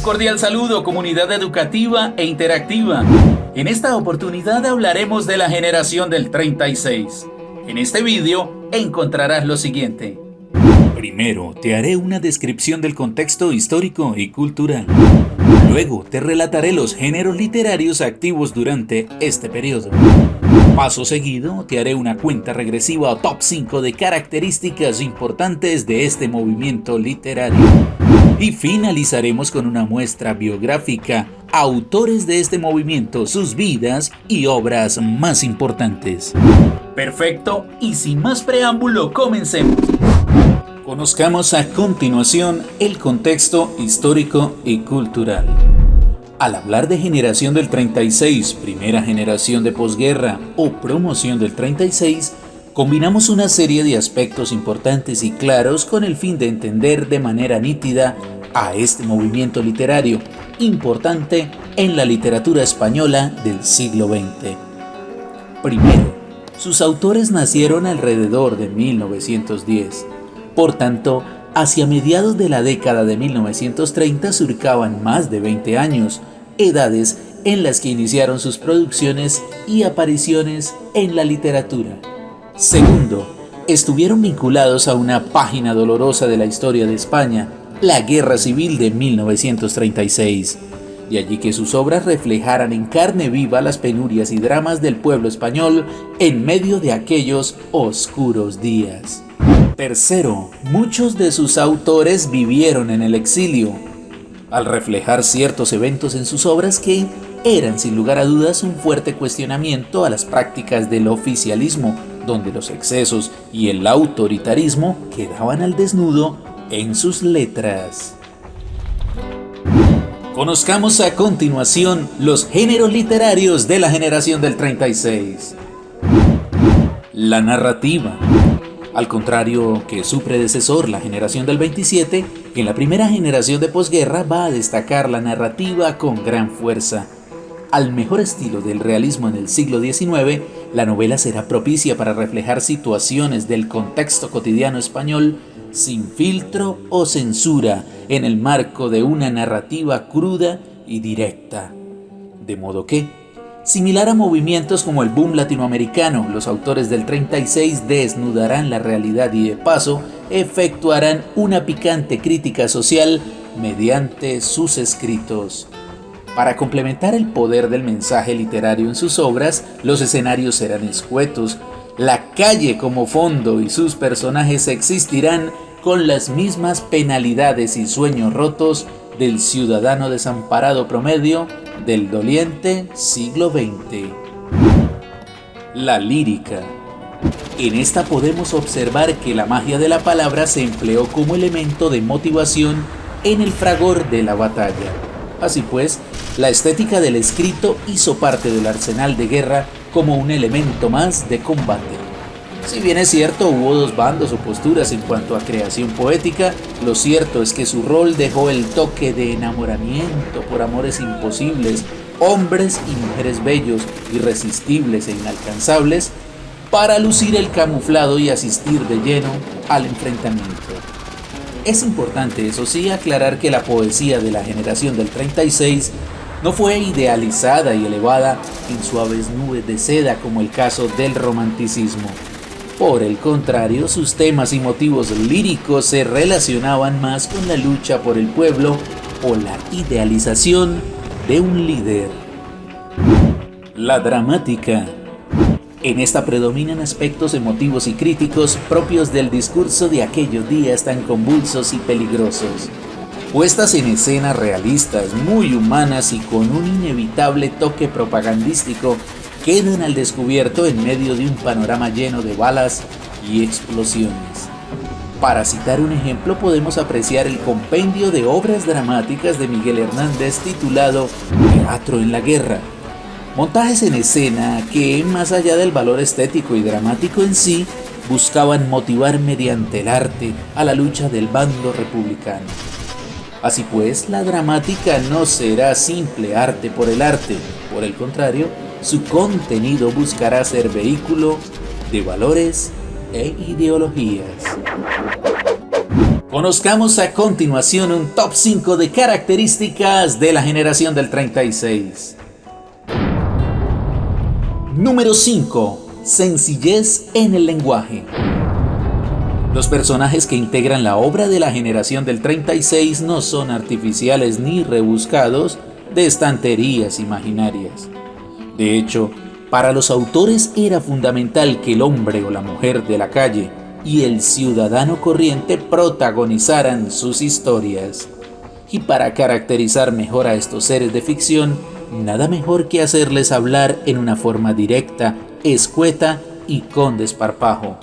cordial saludo, comunidad educativa e interactiva. En esta oportunidad hablaremos de la generación del 36. En este vídeo encontrarás lo siguiente. Primero, te haré una descripción del contexto histórico y cultural. Luego, te relataré los géneros literarios activos durante este periodo. Paso seguido, te haré una cuenta regresiva o top 5 de características importantes de este movimiento literario. Y finalizaremos con una muestra biográfica, autores de este movimiento, sus vidas y obras más importantes. Perfecto, y sin más preámbulo, comencemos. Conozcamos a continuación el contexto histórico y cultural. Al hablar de generación del 36, primera generación de posguerra o promoción del 36, combinamos una serie de aspectos importantes y claros con el fin de entender de manera nítida a este movimiento literario importante en la literatura española del siglo XX. Primero, sus autores nacieron alrededor de 1910. Por tanto, hacia mediados de la década de 1930 surcaban más de 20 años, edades en las que iniciaron sus producciones y apariciones en la literatura. Segundo, estuvieron vinculados a una página dolorosa de la historia de España, la Guerra Civil de 1936, de allí que sus obras reflejaran en carne viva las penurias y dramas del pueblo español en medio de aquellos oscuros días. Tercero, muchos de sus autores vivieron en el exilio, al reflejar ciertos eventos en sus obras que eran sin lugar a dudas un fuerte cuestionamiento a las prácticas del oficialismo, donde los excesos y el autoritarismo quedaban al desnudo en sus letras. Conozcamos a continuación los géneros literarios de la generación del 36. La narrativa. Al contrario que su predecesor, la generación del 27, en la primera generación de posguerra va a destacar la narrativa con gran fuerza. Al mejor estilo del realismo en el siglo XIX, la novela será propicia para reflejar situaciones del contexto cotidiano español sin filtro o censura, en el marco de una narrativa cruda y directa. De modo que, similar a movimientos como el boom latinoamericano, los autores del 36 desnudarán la realidad y de paso efectuarán una picante crítica social mediante sus escritos. Para complementar el poder del mensaje literario en sus obras, los escenarios serán escuetos, la calle como fondo y sus personajes existirán con las mismas penalidades y sueños rotos del ciudadano desamparado promedio del doliente siglo XX. La lírica. En esta podemos observar que la magia de la palabra se empleó como elemento de motivación en el fragor de la batalla. Así pues, la estética del escrito hizo parte del arsenal de guerra como un elemento más de combate. Si bien es cierto, hubo dos bandos o posturas en cuanto a creación poética, lo cierto es que su rol dejó el toque de enamoramiento por amores imposibles, hombres y mujeres bellos, irresistibles e inalcanzables, para lucir el camuflado y asistir de lleno al enfrentamiento. Es importante, eso sí, aclarar que la poesía de la generación del 36 no fue idealizada y elevada en suaves nubes de seda como el caso del romanticismo. Por el contrario, sus temas y motivos líricos se relacionaban más con la lucha por el pueblo o la idealización de un líder. La dramática. En esta predominan aspectos emotivos y críticos propios del discurso de aquellos días tan convulsos y peligrosos. Puestas en escena realistas, muy humanas y con un inevitable toque propagandístico, quedan al descubierto en medio de un panorama lleno de balas y explosiones. Para citar un ejemplo, podemos apreciar el compendio de obras dramáticas de Miguel Hernández titulado Teatro en la Guerra. Montajes en escena que, más allá del valor estético y dramático en sí, buscaban motivar mediante el arte a la lucha del bando republicano. Así pues, la dramática no será simple arte, por el contrario, su contenido buscará ser vehículo de valores e ideologías. Conozcamos a continuación un top 5 de características de la generación del 36. Número 5. Sencillez en el lenguaje. Los personajes que integran la obra de la generación del 36 no son artificiales ni rebuscados de estanterías imaginarias. De hecho, para los autores era fundamental que el hombre o la mujer de la calle y el ciudadano corriente protagonizaran sus historias. Y para caracterizar mejor a estos seres de ficción, nada mejor que hacerles hablar en una forma directa, escueta y con desparpajo.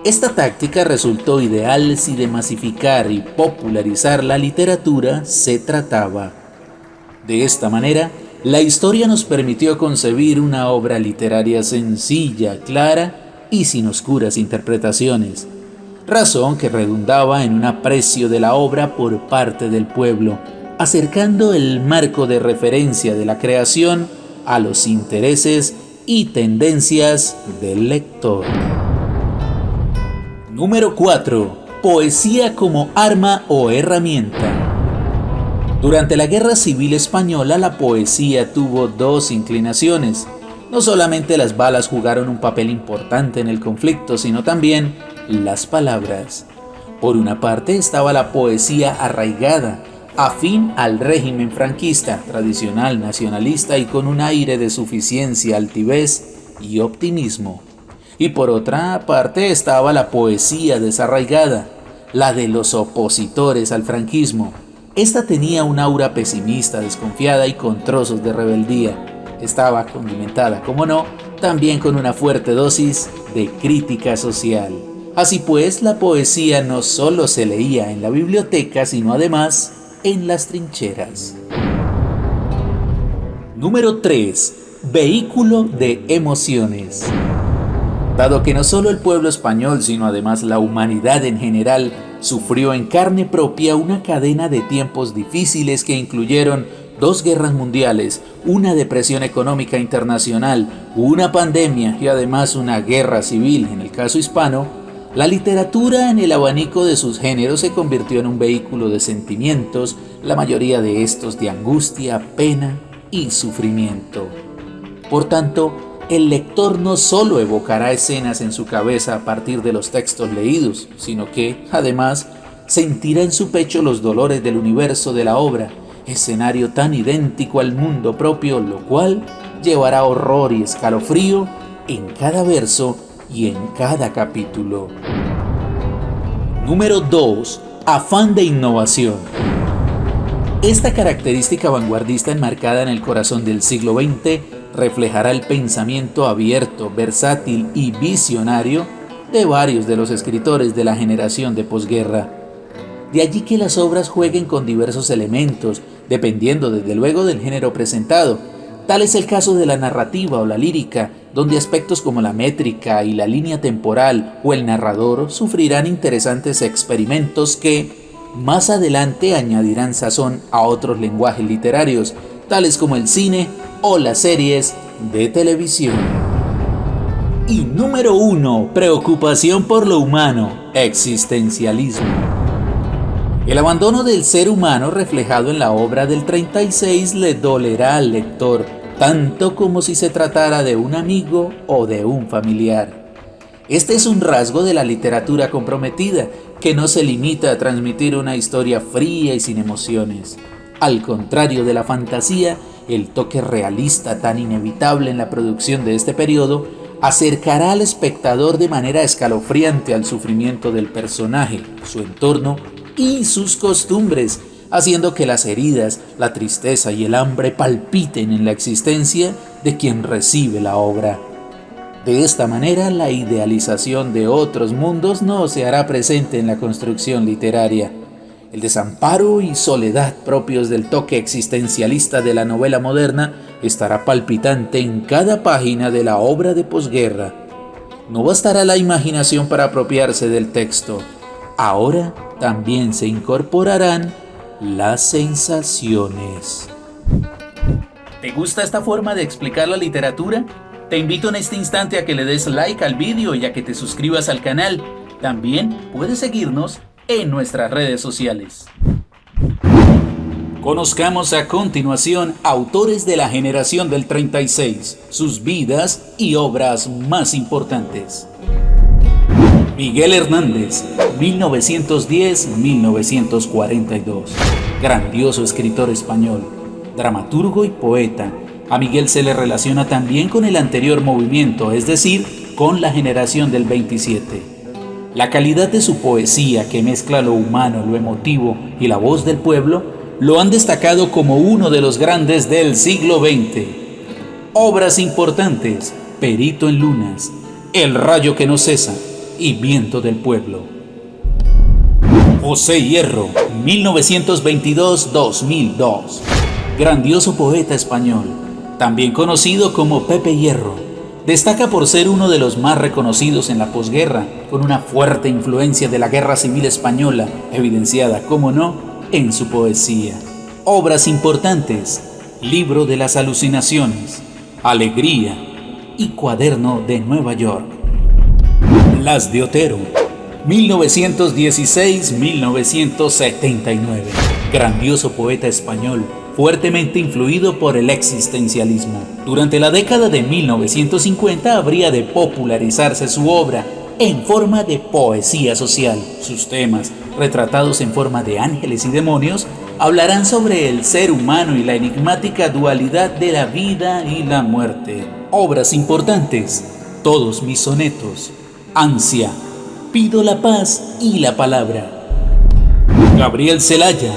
Esta táctica resultó ideal si de masificar y popularizar la literatura se trataba. De esta manera, la historia nos permitió concebir una obra literaria sencilla, clara y sin oscuras interpretaciones, razón que redundaba en un aprecio de la obra por parte del pueblo, acercando el marco de referencia de la creación a los intereses y tendencias del lector. Número 4. Poesía como arma o herramienta. Durante la Guerra Civil Española, la poesía tuvo dos inclinaciones. No solamente las balas jugaron un papel importante en el conflicto, sino también las palabras. Por una parte estaba la poesía arraigada, afín al régimen franquista, tradicional, nacionalista y con un aire de suficiencia, altivez y optimismo. Y por otra parte estaba la poesía desarraigada, la de los opositores al franquismo. Esta tenía un aura pesimista, desconfiada y con trozos de rebeldía. Estaba condimentada, como no, también con una fuerte dosis de crítica social. Así pues, la poesía no solo se leía en la biblioteca, sino además en las trincheras. Número 3. Vehículo de emociones. Dado que no solo el pueblo español, sino además la humanidad en general, sufrió en carne propia una cadena de tiempos difíciles que incluyeron 2 guerras mundiales, una depresión económica internacional, una pandemia y además una guerra civil en el caso hispano, la literatura en el abanico de sus géneros se convirtió en un vehículo de sentimientos, la mayoría de estos de angustia, pena y sufrimiento. Por tanto, el lector no solo evocará escenas en su cabeza a partir de los textos leídos, sino que, además, sentirá en su pecho los dolores del universo de la obra, escenario tan idéntico al mundo propio, lo cual llevará horror y escalofrío en cada verso y en cada capítulo. Número 2. Afán de innovación. Esta característica vanguardista enmarcada en el corazón del siglo XX reflejará el pensamiento abierto, versátil y visionario de varios de los escritores de la generación de posguerra. De allí que las obras jueguen con diversos elementos, dependiendo desde luego del género presentado. Tal es el caso de la narrativa o la lírica, donde aspectos como la métrica y la línea temporal o el narrador sufrirán interesantes experimentos que, más adelante, añadirán sazón a otros lenguajes literarios, tales como el cine o las series de televisión. Y número 1. Preocupación por lo humano, existencialismo. El abandono del ser humano reflejado en la obra del 36 le dolerá al lector, tanto como si se tratara de un amigo o de un familiar. Este es un rasgo de la literatura comprometida, que no se limita a transmitir una historia fría y sin emociones. Al contrario de la fantasía, el toque realista tan inevitable en la producción de este periodo acercará al espectador de manera escalofriante al sufrimiento del personaje, su entorno y sus costumbres, haciendo que las heridas, la tristeza y el hambre palpiten en la existencia de quien recibe la obra. De esta manera, la idealización de otros mundos no se hará presente en la construcción literaria. El desamparo y soledad propios del toque existencialista de la novela moderna estará palpitante en cada página de la obra de posguerra. No bastará la imaginación para apropiarse del texto. Ahora también se incorporarán las sensaciones. ¿Te gusta esta forma de explicar la literatura? Te invito en este instante a que le des like al vídeo y a que te suscribas al canal. También puedes seguirnos en nuestras redes sociales. Conozcamos a continuación autores de la generación del 36, sus vidas y obras más importantes. Miguel Hernández, 1910-1942. Grandioso escritor español, dramaturgo y poeta. A Miguel se le relaciona también con el anterior movimiento, es decir, con la generación del 27. La calidad de su poesía, que mezcla lo humano, lo emotivo y la voz del pueblo, lo han destacado como uno de los grandes del siglo XX. Obras importantes: Perito en Lunas, El rayo que no cesa y Viento del pueblo. José Hierro, 1922-2002. Grandioso poeta español, también conocido como Pepe Hierro. Destaca por ser uno de los más reconocidos en la posguerra, con una fuerte influencia de la Guerra Civil Española, evidenciada, como no, en su poesía. Obras importantes: Libro de las Alucinaciones, Alegría y Cuaderno de Nueva York. Blas de Otero, 1916-1979. Grandioso poeta español, fuertemente influido por el existencialismo. Durante la década de 1950 habría de popularizarse su obra en forma de poesía social. Sus temas, retratados en forma de ángeles y demonios, hablarán sobre el ser humano y la enigmática dualidad de la vida y la muerte. Obras importantes: Todos mis sonetos, Ansia, Pido la paz y la palabra. Gabriel Celaya,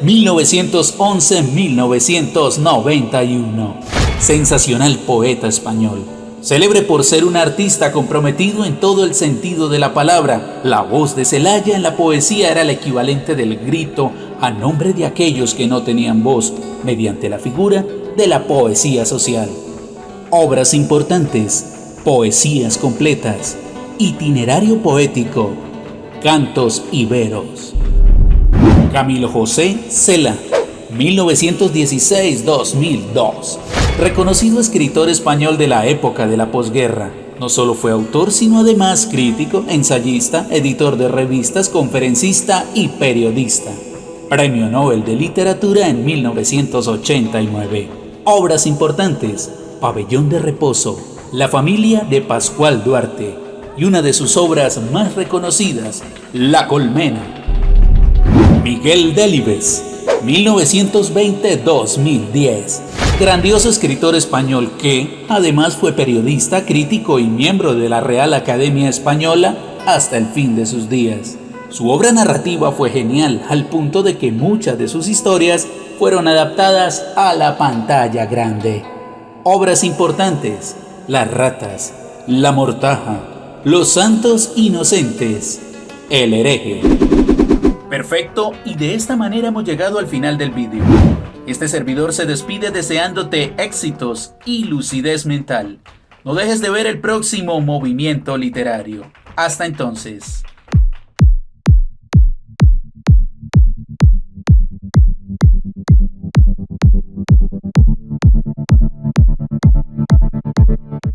1911-1991. Sensacional poeta español, célebre por ser un artista comprometido en todo el sentido de la palabra. La voz de Celaya en la poesía era el equivalente del grito a nombre de aquellos que no tenían voz, mediante la figura de la poesía social. Obras importantes: Poesías completas, Itinerario poético, Cantos Iberos. Camilo José Cela, 1916-2002. Reconocido escritor español de la época de la posguerra. No solo fue autor, sino además crítico, ensayista, editor de revistas, conferencista y periodista. Premio Nobel de Literatura en 1989. Obras importantes: Pabellón de Reposo, La familia de Pascual Duarte, y una de sus obras más reconocidas, La Colmena. Miguel Delibes, 1920-2010. Grandioso escritor español que, además, fue periodista, crítico y miembro de la Real Academia Española hasta el fin de sus días. Su obra narrativa fue genial, al punto de que muchas de sus historias fueron adaptadas a la pantalla grande. Obras importantes: Las ratas, La mortaja, Los santos inocentes, El hereje. Perfecto, y de esta manera hemos llegado al final del vídeo. Este servidor se despide deseándote éxitos y lucidez mental. No dejes de ver el próximo movimiento literario. Hasta entonces.